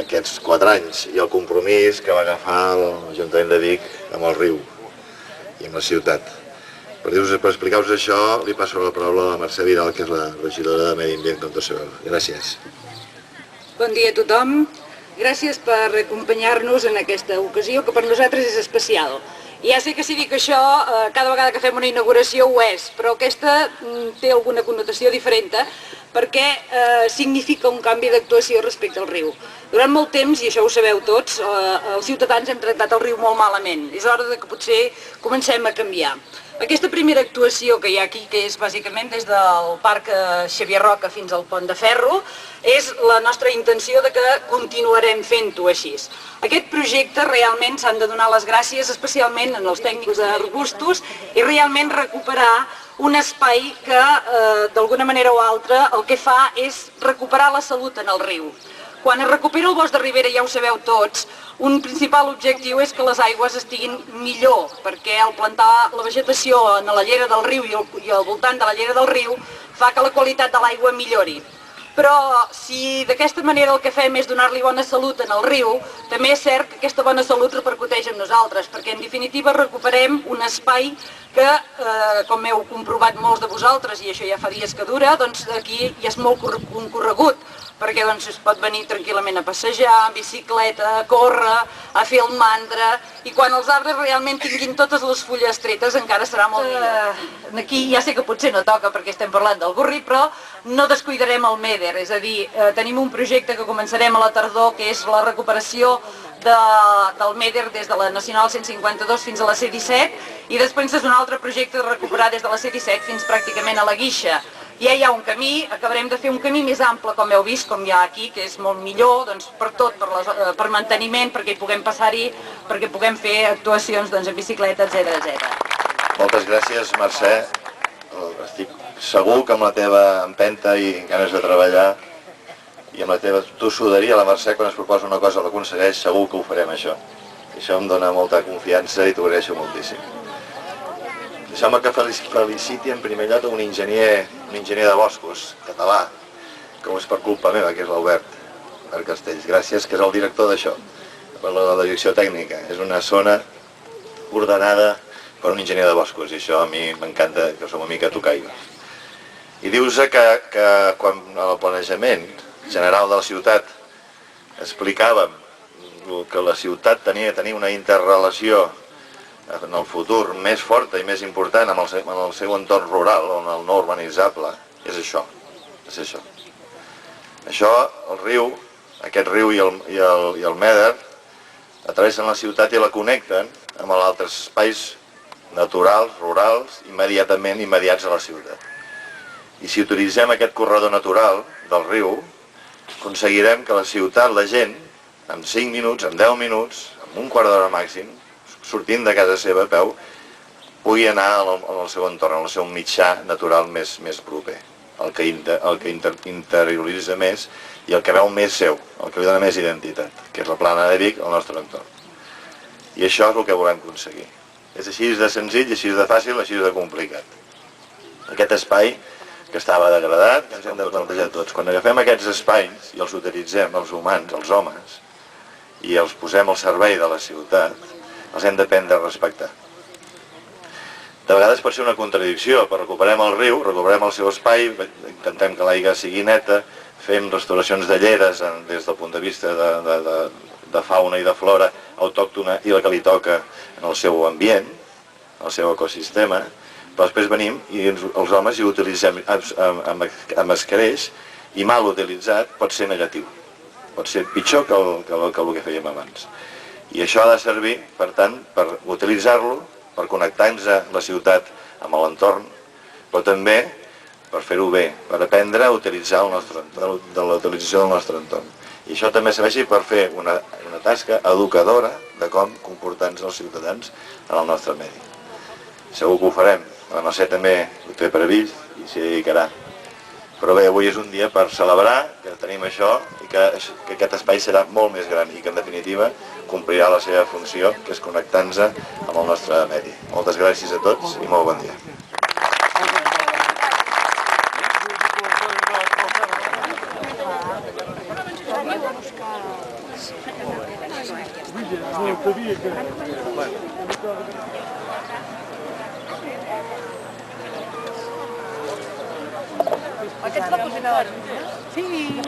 aquests 4 anys i el compromís que va agafar l'Ajuntament de Vic amb el riu i amb la ciutat. Per explicar-vos això, li passo la paraula a la Mercè Vidal, que és la regidora de Medi Ambient Contra Segura. Gràcies. Bon dia a tothom. Gràcies per acompanyar-nos en aquesta ocasió, que per nosaltres és especial. Ja sé que si dic això, cada vegada que fem una inauguració ho és, però aquesta té alguna connotació diferent, perquè significa un canvi d'actuació respecte al riu. Durant molt temps, i això ho sabeu tots, els ciutadans hem tractat el riu molt malament. És hora que potser comencem a canviar. Aquesta primera actuació que hi ha aquí, que és bàsicament des del Parc Xavier Roca fins al Pont de Ferro, és la nostra intenció de que continuarem fent-ho així. Aquest projecte realment s'han de donar les gràcies especialment als tècnics d'arbustos i realment recuperar un espai que d'alguna manera o altra el que fa és recuperar la salut en el riu. Quan es recupera el bosc de ribera, ja ho sabeu tots, un principal objectiu és que les aigües estiguin millor, perquè al plantar la vegetació en la llera del riu i al voltant de la llera del riu fa que la qualitat de l'aigua millori. Però si d'aquesta manera el que fem és donar-li bona salut en el riu, també és cert que aquesta bona salut repercuteix en nosaltres, perquè en definitiva recuperem un espai que, com heu comprovat molts de vosaltres, i això ja fa dies que dura, doncs aquí ja és molt concorregut, perquè es pot venir tranquil·lament a passejar, en bicicleta, a córrer, a fer el mandra, i quan els arbres realment tinguin totes les fulles tretes encara serà molt millor. Aquí ja sé que potser no toca perquè estem parlant del Gorri, però no descuidarem el MEDER, és a dir, tenim un projecte que començarem a la tardor, que és la recuperació del MEDER des de la Nacional 152 fins a la C-17, i després és un altre projecte de recuperar des de la C-17 fins pràcticament a la Guixa. Ja hi ha un camí, acabarem de fer un camí més ample, com heu vist, com hi ha aquí, que és molt millor per tot, per manteniment, perquè hi puguem passar-hi, perquè puguem fer actuacions en bicicleta, etc. Moltes gràcies, Mercè. Estic segur que amb la teva empenta i ganes de treballar i amb la teva tossuderia, la Mercè, quan es proposa una cosa l'aconsegueix, segur que ho farem, això. Això em dona molta confiança i t'ho agraeixo moltíssim. Deixeu-me que feliciti en primer lloc un enginyer de boscos, català, que és per culpa meva, que és l'Albert Castells. Gràcies, que és el director d'això, per la direcció tècnica. És una zona ordenada per un enginyer de boscos, i això a mi m'encanta, que som una mica tocaigos. I dius que quan al planejament general de la ciutat explicàvem que la ciutat tenia de tenir una interrelació en el futur més forta i més important amb el seu entorn rural, on el no urbanitzable, és això. Això, el riu, aquest riu i el MEDER, atravessen la ciutat i la connecten amb els altres espais naturals, rurals, immediats a la ciutat. I si utilitzem aquest corredor natural del riu, aconseguirem que la ciutat, la gent, en 5 minuts, en 10 minuts, en un quart d'hora màxim, sortint de casa seva a peu, pugui anar al seu entorn, al seu mitjà natural més proper, el que interioritza més i el que veu més seu, el que li dona més identitat, que és la plana de Vic, el nostre entorn. I això és el que volem aconseguir. És així de senzill, així de fàcil, així de complicat. Aquest espai que estava degradat, que ens hem de plantejar tots. Quan agafem aquests espais i els utilitzem, els humans, els homes, i els posem al servei de la ciutat, els hem d'aprendre a respectar. De vegades pot ser una contradicció, però recuperem el riu, recuperem el seu espai, intentem que l'aigua sigui neta, fem restauracions de lleres des del punt de vista de fauna i de flora autòctona i la que li toca en el seu ambient, el seu ecosistema, però després venim i els homes hi utilitzem amb escreix i mal utilitzat pot ser negatiu, pot ser pitjor que el que fèiem abans. I això ha de servir, per tant, per utilitzar-lo, per connectar-nos a la ciutat amb l'entorn, però també per fer-ho bé, per aprendre a utilitzar la utilització del nostre entorn. I això també serveixi per fer una tasca educadora de com comportar-nos els ciutadans en el nostre medi. Segur que ho farem, la Mercè també ho té previst i s'hi dedicarà. Però bé, avui és un dia per celebrar que tenim això i que aquest espai serà molt més gran i que en definitiva complirà la seva funció, que és connectar-nos amb el nostre medi. Moltes gràcies a tots i molt bon dia. Buscar Aquest la posem. Sí.